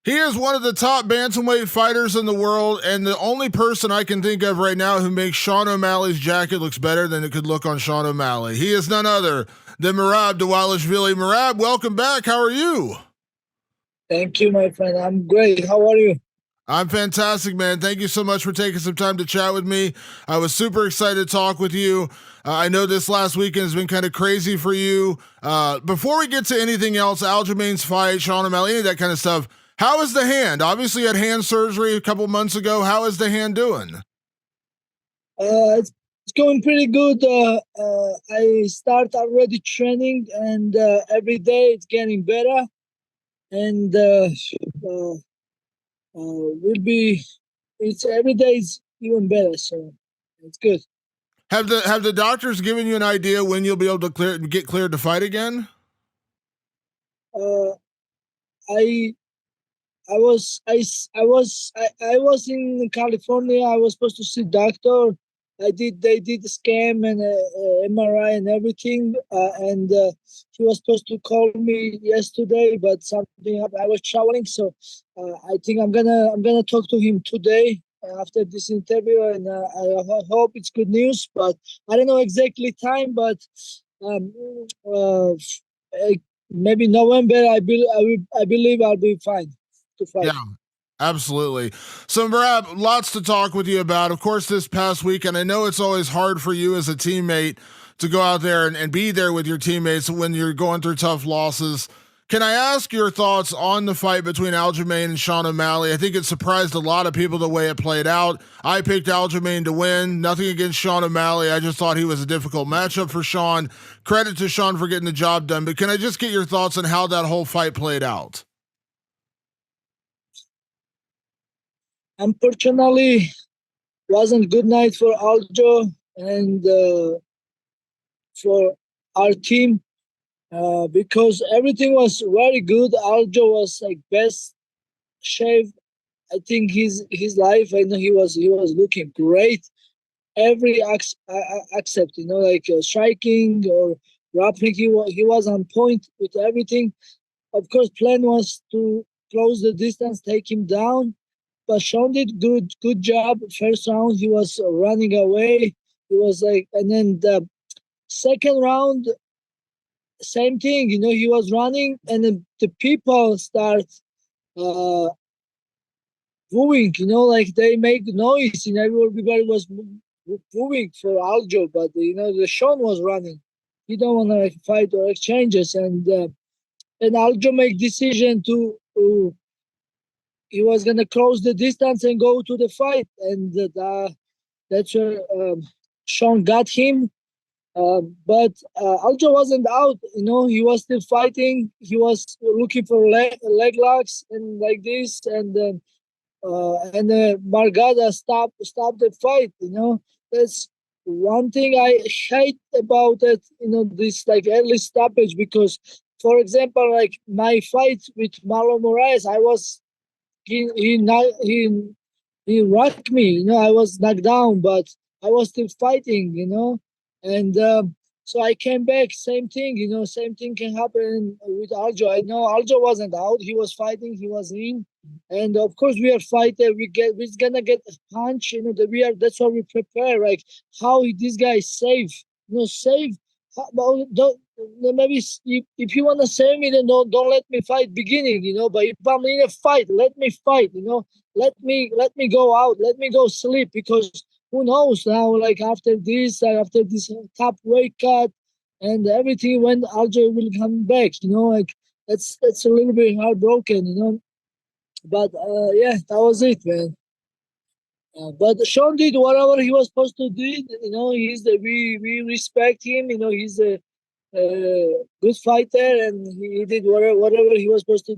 He is one of the top bantamweight fighters in the world, and the only person I can think of right now who makes Sean O'Malley's jacket looks better than it could look on Sean O'Malley. He is none other than Merab Dvalishvili. Merab, welcome back. How are you? Thank you, my friend. I'm great. How are you? I'm fantastic, man. Thank you so much for taking some time to chat with me. I was super excited to talk with you. I know this last weekend has been kind of crazy for you. Before we get to anything else, Aljamain's fight, Sean O'Malley, any of that kind of stuff, how is the hand? Obviously, you had hand surgery a couple months ago. How is the hand doing? It's going pretty good. I start already training, and every day it's getting better. And will be it's every day is even better. So it's good. Have the doctors given you an idea when you'll be able to get cleared to fight again? Uh, I I was in California. I was supposed to see doctor. They did the scan and MRI and everything, and he was supposed to call me yesterday, but something happened. I was traveling, so I think I'm gonna talk to him today after this interview, and I hope it's good news. But I don't know exactly time, but um, uh, maybe November. I believe I'll be fine to fight. Yeah. Absolutely. So, Merab, lots to talk with you about. Of course, this past weekend, I know it's always hard for you as a teammate to go out there and be there with your teammates when you're going through tough losses. Can I ask your thoughts on the fight between Aljamain and Sean O'Malley? I think it surprised a lot of people the way it played out. I picked Aljamain to win. Nothing against Sean O'Malley. I just thought he was a difficult matchup for Sean. Credit to Sean for getting the job done. But can I just get your thoughts on how that whole fight played out? Unfortunately, wasn't good night for Aljo and for our team because everything was very good. Aljo was like best shape. I think his life. I know he was looking great. Every accept, like striking or rapping, he was on point with everything. Of course, plan was to close the distance, take him down. But Sean did good job. First round, he was running away. He was like, and then the second round, same thing. He was running, and then the people start uh, booing. Like they make noise. Everybody was booing for Aljo, but the Sean was running. He don't want to like, fight or exchanges, and Aljo make decision to he was gonna close the distance and go to the fight, and that's where Sean got him. But Aljo wasn't out. He was still fighting. He was looking for leg locks and like this, and Margada stopped the fight. That's one thing I hate about it. This like early stoppage because, for example, like my fight with Marlon Moraes, I was he rocked me. I was knocked down, but I was still fighting. And so I came back. Same thing. Same thing can happen with Aljo. I know Aljo wasn't out. He was fighting. He was in, and of course we are fighter. We're gonna get a punch. That we are. That's what we prepare. Like how this guy is safe. Safe. Well, don't, maybe if you want to save me, then don't let me fight beginning, But if I'm in a fight, let me fight, Let me go out, let me go sleep because who knows now? Like after this top weight cut and everything, when Aljo will come back, Like that's a little bit heartbroken. But yeah, that was it, man. But Sean did whatever he was supposed to do. We respect him. He's a good fighter, and he did whatever he was supposed to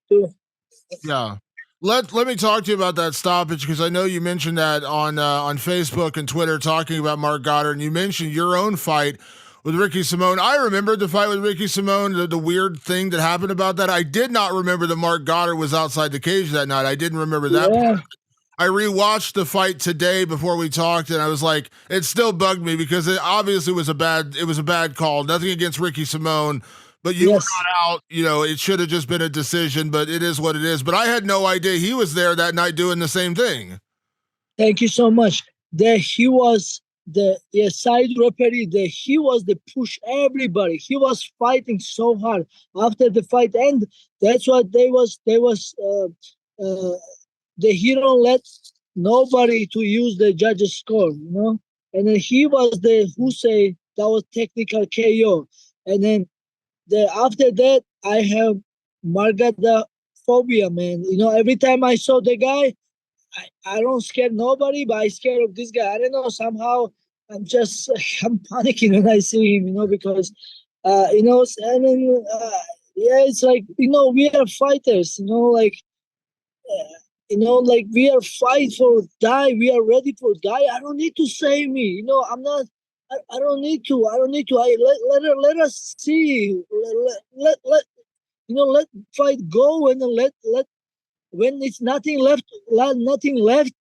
do. Yeah. Let me talk to you about that stoppage because I know you mentioned that on Facebook and Twitter talking about Mark Goddard, and you mentioned your own fight with Ricky Simone. I remembered the fight with Ricky Simone, the weird thing that happened about that. I did not remember that Mark Goddard was outside the cage that night. I didn't remember that Yeah. part. I rewatched the fight today before we talked, and I was like, it still bugged me because it obviously was a bad call. Nothing against Ricky Simone, but you were Yes. not out. It should have just been a decision, but it is what it is. But I had no idea he was there that night doing the same thing. Thank you so much. There he was the side referee. There he was the push everybody. He was fighting so hard after the fight, and that's what the hero let nobody to use the judges score. And then he was the who say that was technical KO. And then after that I have Margada phobia, man. Every time I saw the guy, I don't scare nobody, but I scared of this guy. I don't know, somehow I'm just I'm panicking when I see him, because and then yeah, it's like, we are fighters, like like we are fight for die. We are ready for die. I don't need to save me. I'm not. I don't need to. I don't need to. Let us see. Let fight go, and then let when it's nothing left. Nothing left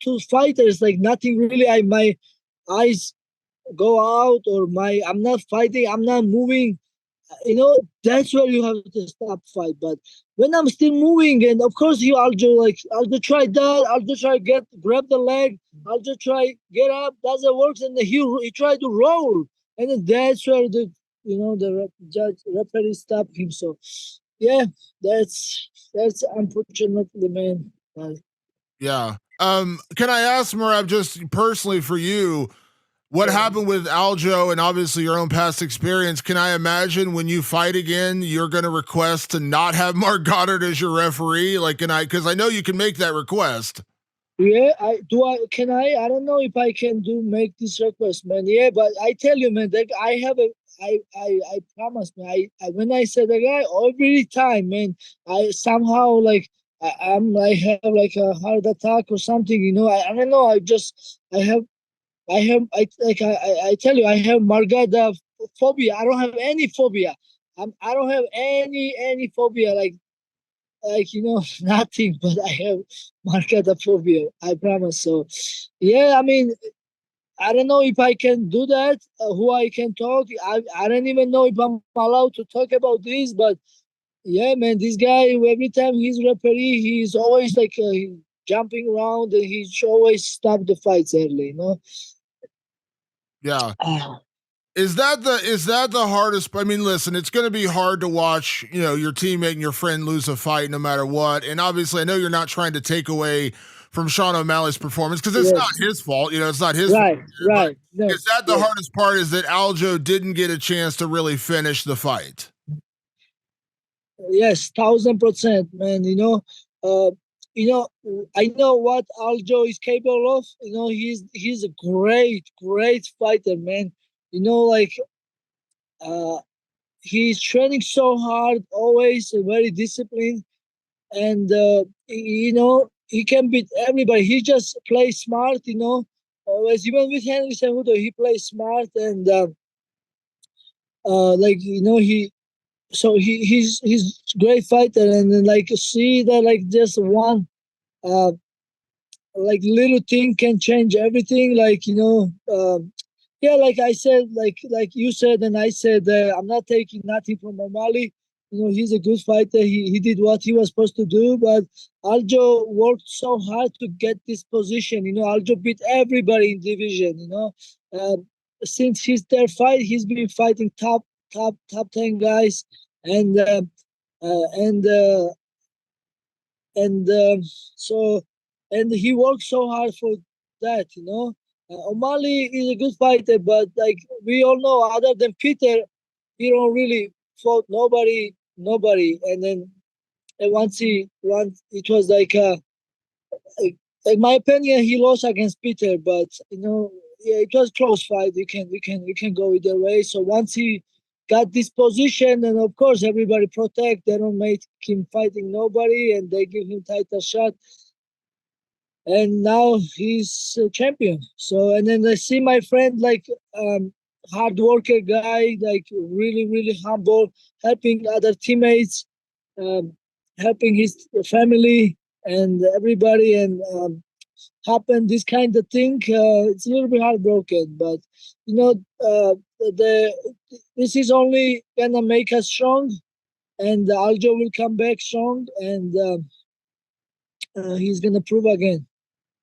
to fighters. Like nothing really. My eyes go out, or I'm not fighting. I'm not moving. That's where you have to stop fight. But when I'm still moving, and of course I'll just try that, I'll just try grab the leg, I'll just try get up, doesn't work, and then he tried to roll, and then that's where the judge referee stopped him. So yeah, that's unfortunately, man. Yeah. Can I ask Merab, just personally for you, what happened with Aljo and obviously your own past experience? Can I imagine when you fight again, you're going to request to not have Mark Goddard as your referee? Like, because I know you can make that request. Yeah, I don't know if I can make this request, man. Yeah, but I tell you, man, that I promise, man. When I said the guy every time, man, I somehow like I have like a heart attack or something. I don't know. I tell you, I have Margada phobia. I don't have any phobia. I don't have any phobia. Nothing. But I have Margada phobia. I promise. So, yeah. I mean, I don't know if I can do that. Who I can talk. I don't even know if I'm allowed to talk about this. But yeah, man, this guy every time he's referee, he's always like jumping around, and he's always stop the fights early. Yeah. Ah. Is that the hardest? I mean, listen, it's going to be hard to watch, your teammate and your friend lose a fight no matter what. And obviously, I know you're not trying to take away from Sean O'Malley's performance because it's not Yes. his fault. It's not his fault. Right, But right. No, is that the yes, hardest part? Is that Aljo didn't get a chance to really finish the fight? yes, 1,000%, man. Uh, you know, I know what Aljo is capable of. He's a great fighter, man. Like uh, he's training so hard, always very disciplined, and he can beat everybody. He just plays smart. Always, even with Henry Cejudo, he plays smart, and he he's great fighter, and then like see that like just one uh like little thing can change everything, yeah, like I said, like you said, and I said, I'm not taking nothing from O'Malley. He's a good fighter. He did what he was supposed to do, but Aljo worked so hard to get this position. Aljo beat everybody in division. uh, since his third fight, he's been fighting top 10 guys, and uh, and uh, and so and he worked so hard for that. O'Malley is a good fighter, but like we all know, other than Peter, he don't really fought nobody. And then once it was like my opinion, he lost against Peter, but yeah, it was close fight. You can go either way. So once he got this position, and of course everybody protect, they don't make him fighting nobody, and they give him title shot, and now he's a champion. So, and then I see my friend, like hard worker guy, like really humble, helping other teammates, um, helping his family and everybody, and happen this kind of thing. It's a little bit heartbroken, but you know, uh, this is only gonna make us strong, and Aljo will come back strong, and he's gonna prove again.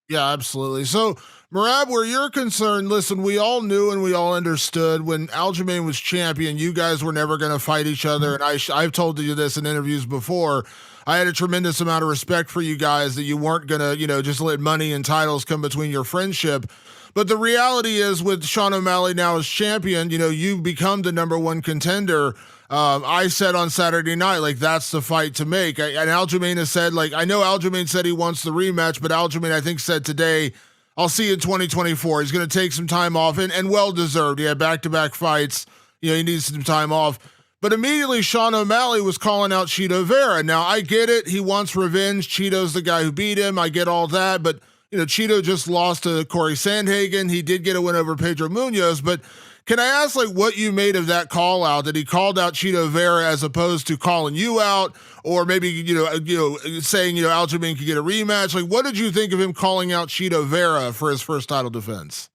Yeah, absolutely. So, Merab, where you're concerned, listen, we all knew and we all understood when Aljamain was champion, you guys were never going to fight each other. And I've told you this in interviews before. I had a tremendous amount of respect for you guys that you weren't going to, just let money and titles come between your friendship. But the reality is, with Sean O'Malley now as champion, you become the number one contender. I said on Saturday night, like, that's the fight to make. And Aljamain has said, like, I know Aljamain said he wants the rematch, but Aljamain, I think, said today, I'll see you in 2024. He's going to take some time off, and well-deserved. He had back-to-back fights. He needs some time off. But immediately, Sean O'Malley was calling out Chito Vera. Now, I get it. He wants revenge. Chito's the guy who beat him. I get all that. But, Chito just lost to Corey Sandhagen. He did get a win over Pedro Munoz. But can I ask, like, what you made of that call out? That he called out Chito Vera as opposed to calling you out, or maybe saying Aljamain could get a rematch? Like, what did you think of him calling out Chito Vera for his first title defense?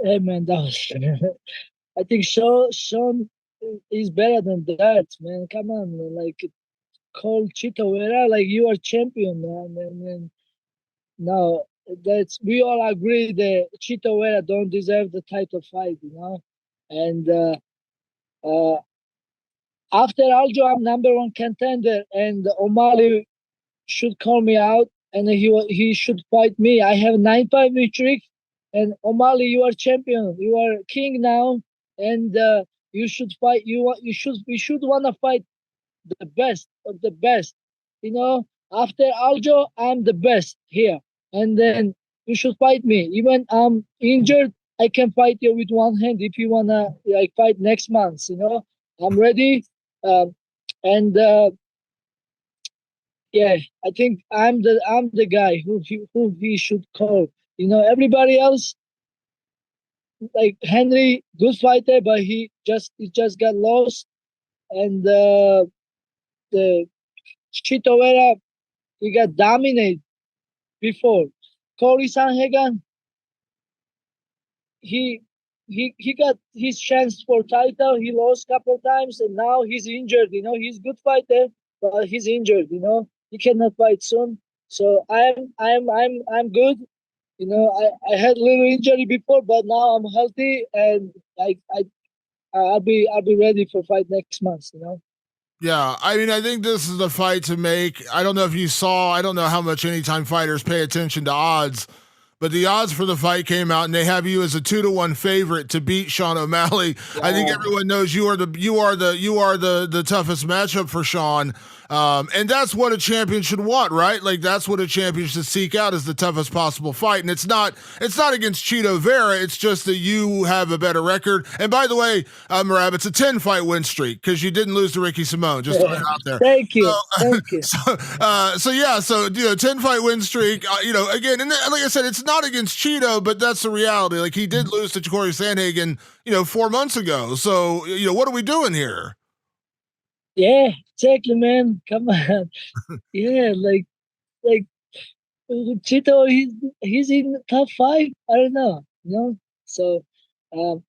Hey man, that was. I think Sean is better than that, man. Come on, man. Like, call Chito Vera like you are champion, man. And no, we all agree that Chito Vera don't deserve the title fight, And after Aljo, I'm number one contender, and O'Malley should call me out, and he should fight me. I have 9-5 win streak, and O'Malley, you are champion. You are king now, and you should fight. We should wanna fight the best of the best. After Aljo, I'm the best here, and then you should fight me. Even I'm injured, I can fight you with one hand if you wanna fight next month. I'm ready, and yeah, I think I'm the guy who he should call. Everybody else, like Henry, good fighter, but he just got lost, and the Chito Vera, he got dominated before. Corey Sanhagan, he got his chance for title. He lost a couple times, and now he's injured. He's good fighter, but he's injured. He cannot fight soon. So I'm good. I had a little injury before, but now I'm healthy, and I'll be ready for fight next month. Yeah, I mean, I think this is the fight to make. I don't know if you saw, I don't know how much anytime fighters pay attention to odds, but the odds for the fight came out, and they have you as a 2-1 favorite to beat Sean O'Malley. Yeah. I think everyone knows you are the toughest matchup for Sean. And that's what a champion should want, right? Like, that's what a champion should seek out, is the toughest possible fight. And it's not against Chito Vera. It's just that you have a better record. And by the way, Merab, it's a 10-fight win streak because you didn't lose to Ricky Simone. Just throwing it out there. Thank you. Thank you. So 10-fight win streak. Again, and like I said, it's not against Chito, but that's the reality. Like, he did lose to Corey Sandhagen, 4 months ago. So what are we doing here? Yeah, exactly, man. Come on. Yeah, like Chito, he's in the top 5. I don't know, So, and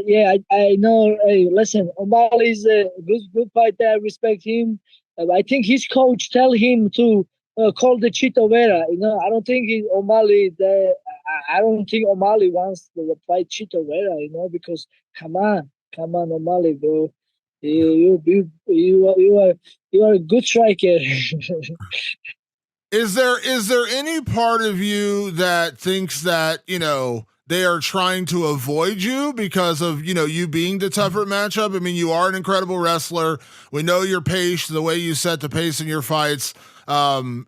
yeah, I know. Hey, listen, O'Malley's a good fighter. I respect him. I think his coach tell him to call the Chito Vera. I don't think O'Malley. I don't think O'Malley wants to fight Chito Vera. Because come on, O'Malley, bro. You are a good striker. Is there any part of you that thinks that they are trying to avoid you because of you being the tougher matchup? I mean, you are an incredible wrestler. We know your pace, the way you set the pace in your fights. Listen,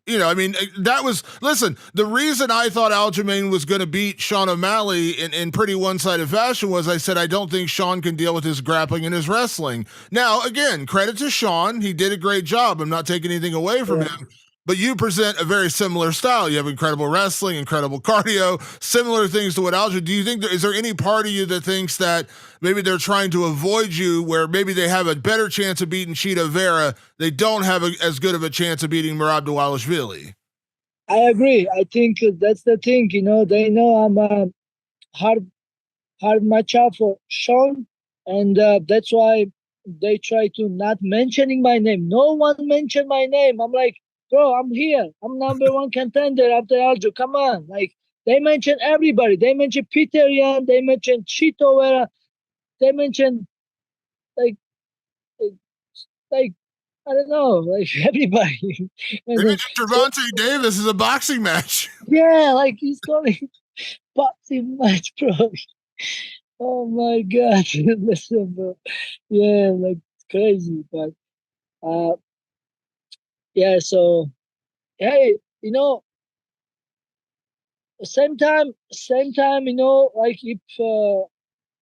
the reason I thought Aljamain was going to beat Sean O'Malley in pretty one-sided fashion was I said I don't think Sean can deal with his grappling and his wrestling. Now, again, credit to Sean. He did a great job. I'm not taking anything away from him. But you present a very similar style. You have incredible wrestling, incredible cardio, similar things to what Aljo. Do you think is there any part of you that thinks that maybe they're trying to avoid you, where maybe they have a better chance of beating Chito Vera, they don't have as good of a chance of beating Merab Dvalishvili? I agree. I think that's the thing. They know I'm a hard hard matchup for Sean, and that's why they try to not mentioning my name. No one mentioned my name. I'm like, bro, I'm here. I'm number one contender after Aljo. Come on, like they mentioned everybody. They mentioned Peter Yan. They mentioned Chito Vera. They mentioned like like like, I don't know, like everybody. They And then, mentioned so Gervonta Davis is a boxing match. yeah, like he's calling boxing match, bro. Oh my god, listen, bro. Yeah, like it's crazy, but uh, yeah. So hey, same time, like if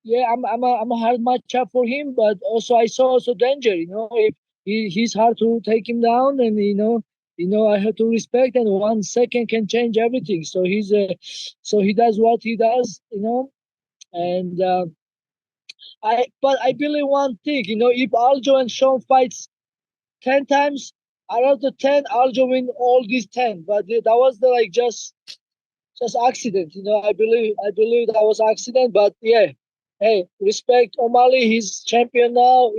yeah, I'm a hard matchup for him, but also I saw also danger. If he's hard to take him down, and I have to respect, and 1 second can change everything. So so he does what he does, and but I believe one thing, if Aljo and Sean fights 10 times, out of the 10, Aljo win all these 10. But that was the like just accident, I believe that was accident. But yeah, hey, respect O'Malley. He's champion now.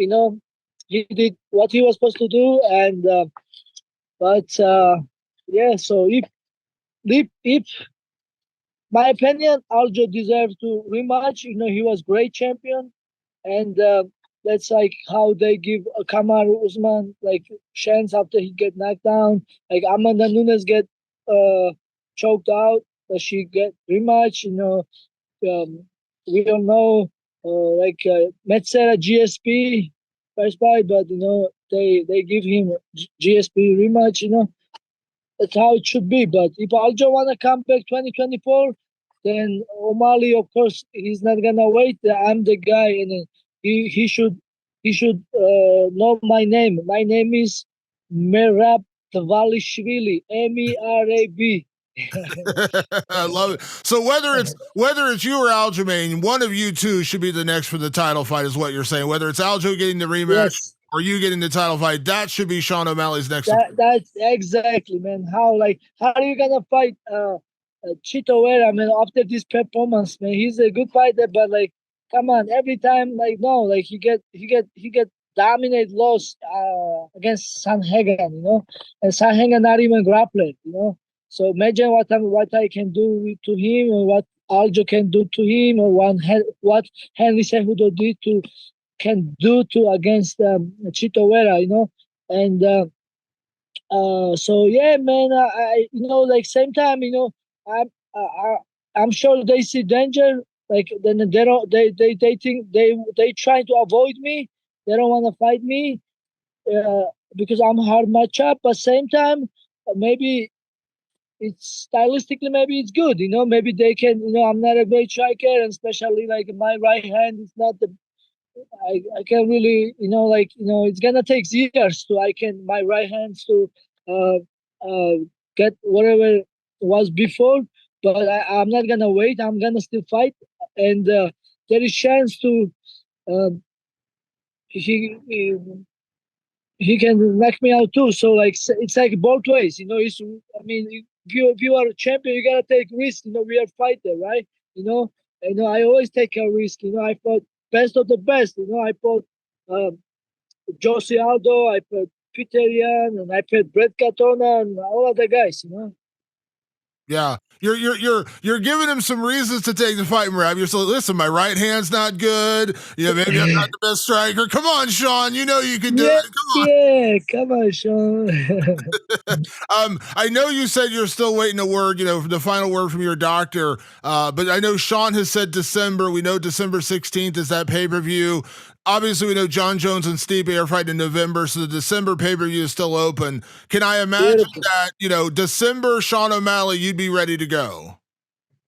He did what he was supposed to do, and but yeah. So if my opinion, Aljo deserves to rematch. He was great champion, and that's like how they give Kamaru Usman like chance after he get knocked down. Like Amanda Nunes get uh, choked out, but she get rematch. We don't know like Metzera GSP first fight, but they give him GSP rematch. That's how it should be. But if Aljo wanna come back 2024, then O'Malley, of course, he's not gonna wait. I'm the guy, and he should know my name. My name is Merab Dvalishvili, Merab. I love it. So whether it's you or Aljamain, one of you two should be the next for the title fight, is what you're saying. Whether it's Aljo getting the rematch Yes, or you getting the title fight, that should be Sean O'Malley's next opponent. that's exactly, man. How are you gonna fight Chito Vera, man? After this performance, man, he's a good fighter, but like, come on, every time, like, no, like he get dominate loss against Sanhagen, and Sanhagen not even grappler, So imagine what I can do to him, or what Aljo can do to him, or what Henry Cejudo did to can do to against Chito Vera, and so yeah, man, like same time, I'm I'm sure they see danger. Like then they don't they think they try to avoid me. They don't want to fight me uh, because I'm hard matchup. But same time, maybe it's stylistically maybe it's good. Maybe they can. I'm not a great striker, and especially like my right hand is not the I can really, it's gonna take years to I can my right hands to uh, uh, get whatever was before, but I'm not gonna wait. I'm gonna still fight, and there is chance to uh, he he can knock me out too. So like it's like both ways, I mean, if you are a champion, you gotta take risk. We are fighter, right? You know, I always take a risk. I fought best of the best. I fought um, Josie Aldo, I fought Peter Yan, and I fought Brett Katona, and all of the guys. Yeah, you're giving him some reasons to take the fight, Merab. You're saying, listen, my right hand's not good. Maybe I'm not the best striker. Come on, Sean. You know you can do Yeah, it. Come on. yeah, come on, Sean. I know you said you're still waiting a word, for the final word from your doctor. But I know Sean has said December. We know December 16th is that pay per view. Obviously, we know John Jones and Stipe are fighting in November, so the December pay per view is still open. Can I imagine Beautiful. that, December Sean O'Malley, you'd be ready to go?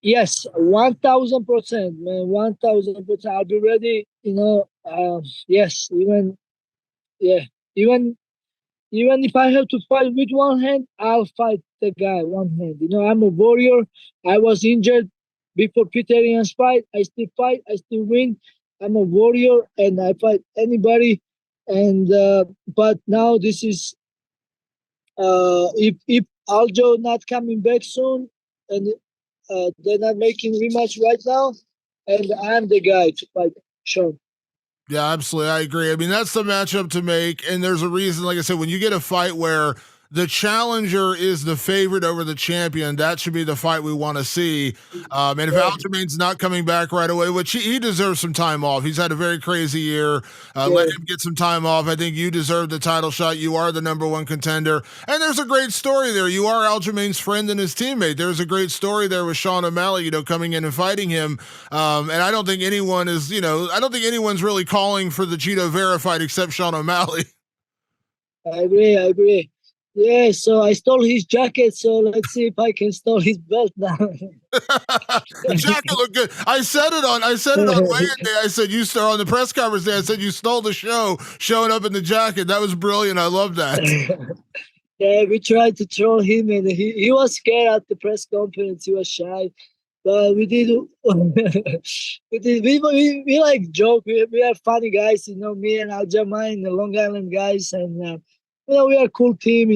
Yes, 1,000%, man, 1,000%. I'll be ready. Yes, yeah, even even if I have to fight with one hand, I'll fight the guy one hand. I'm a warrior. I was injured before Peter Yan's fight. I still fight. I still win. I'm a warrior, and I fight anybody. And but now this is if Aljo not coming back soon, and they're not making rematch right now. and I'm the guy to fight Sean. Yeah, absolutely. I agree. I mean, that's the matchup to make. And there's a reason, like I said, when you get a fight where the challenger is the favorite over the champion, that should be the fight we want to see. And if Aljamain's not coming back right away, which he deserves some time off. He's had a very crazy year. Let him get some time off. I think you deserve the title shot. You are the number one contender. And there's a great story there. You are Aljamain's friend and his teammate. There's a great story there with Sean O'Malley, coming in and fighting him. And I don't think anyone is, I don't think anyone's really calling for the Chito Vera fight except Sean O'Malley. I agree. Yeah, so I stole his jacket, so let's see if I can steal his belt now. The jacket looked good. I said it on weigh-in day. I said you stole on the press conference day. I said you stole the show, showing up in the jacket. That was brilliant. I love that. Yeah, we tried to troll him, and he was scared at the press conference. He was shy. But we did, we like joke. We are funny guys, me and Aljamain, the Long Island guys, and we are a cool team,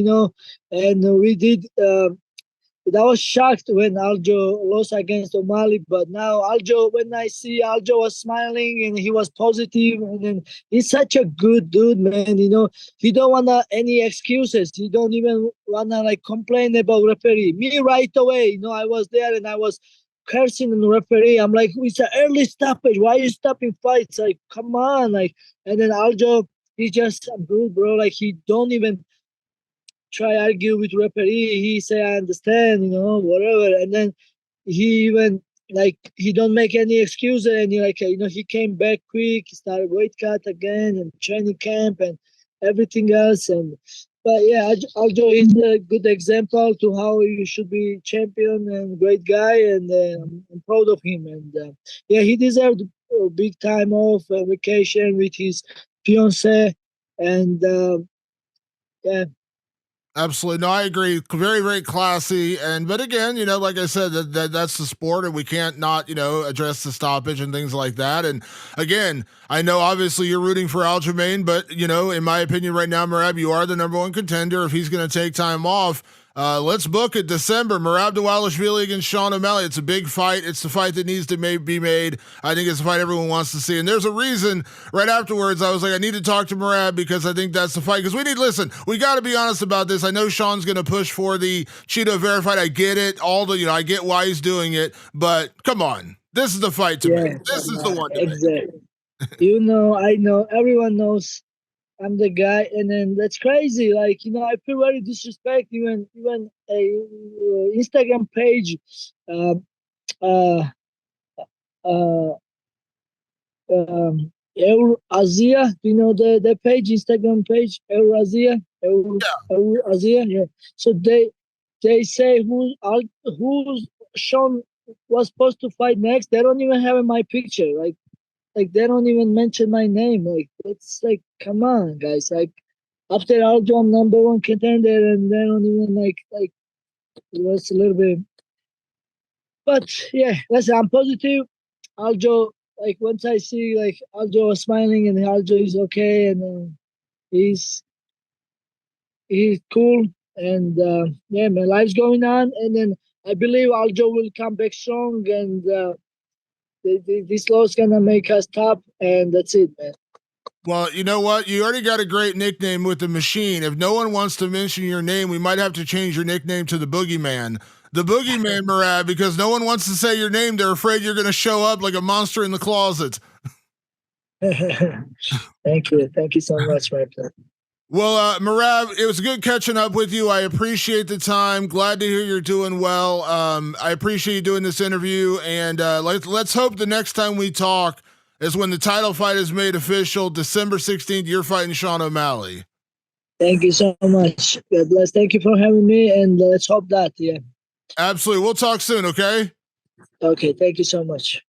and we did. I was shocked when Aljo lost against O'Malley, but now when I see Aljo was smiling and he was positive, and then he's such a good dude, man. He don't want any excuses. He don't even wanna complain about referee. Me right away, I was there and I was cursing the referee. I'm like, it's an early stoppage. Why are you stopping fights? Like, come on, And then Aljo, he's just a good bro. He don't even try argue with referee. He say, I understand, whatever. And then he even he don't make any excuses. And he came back quick, started weight cut again and training camp and everything else. But yeah, Aljo is a good example to how you should be champion and great guy. And I'm proud of him. And yeah, he deserved a big time off, vacation with his fiance. And yeah. Absolutely. No, I agree. Very, very classy. But again, like I said, that's the sport and we can't not, address the stoppage and things like that. And again, I know obviously you're rooting for Aljamain, but in my opinion right now, Merab, you are the number one contender. If he's going to take time off, let's book it December. Merab Dvalishvili against Sean O'Malley. It's a big fight. It's the fight that needs to be made. I think it's a fight everyone wants to see. And there's a reason right afterwards I was like, I need to talk to Merab because I think that's the fight. Because we got to be honest about this. I know Sean's going to push for the Chito Vera fight. I get it. I get why he's doing it. But come on. This is the fight to make. This is the one to exactly. I know. Everyone knows I'm the guy, and then that's crazy. I feel very disrespect. Even a Instagram page, Asia. Do you know the page, Instagram page, Asia? Asia, yeah. So they say who's Sean was supposed to fight next. They don't even have my picture. They don't even mention my name. It's come on, guys. After Aljo, I'm number one contender, and they don't even it's a little bit. But yeah, listen, I'm positive. Aljo, once I see Aljo was smiling and Aljo is okay and he's cool and yeah, my life's going on, and then I believe Aljo will come back strong and. This loss gonna make us top, and that's it, man. Well, you know what? You already got a great nickname with the machine. If no one wants to mention your name, we might have to change your nickname to the Boogeyman. The Boogeyman, Merab, because no one wants to say your name. They're afraid you're going to show up like a monster in the closet. Thank you so much, my friend. Well, Merab, it was good catching up with you. I appreciate the time. Glad to hear you're doing well. I appreciate you doing this interview, and let's hope the next time we talk is when the title fight is made official, December 16th. You're fighting Sean O'Malley. Thank you so much. God bless. Thank you for having me, and let's hope that. Yeah. Absolutely. We'll talk soon. Okay. Okay. Thank you so much.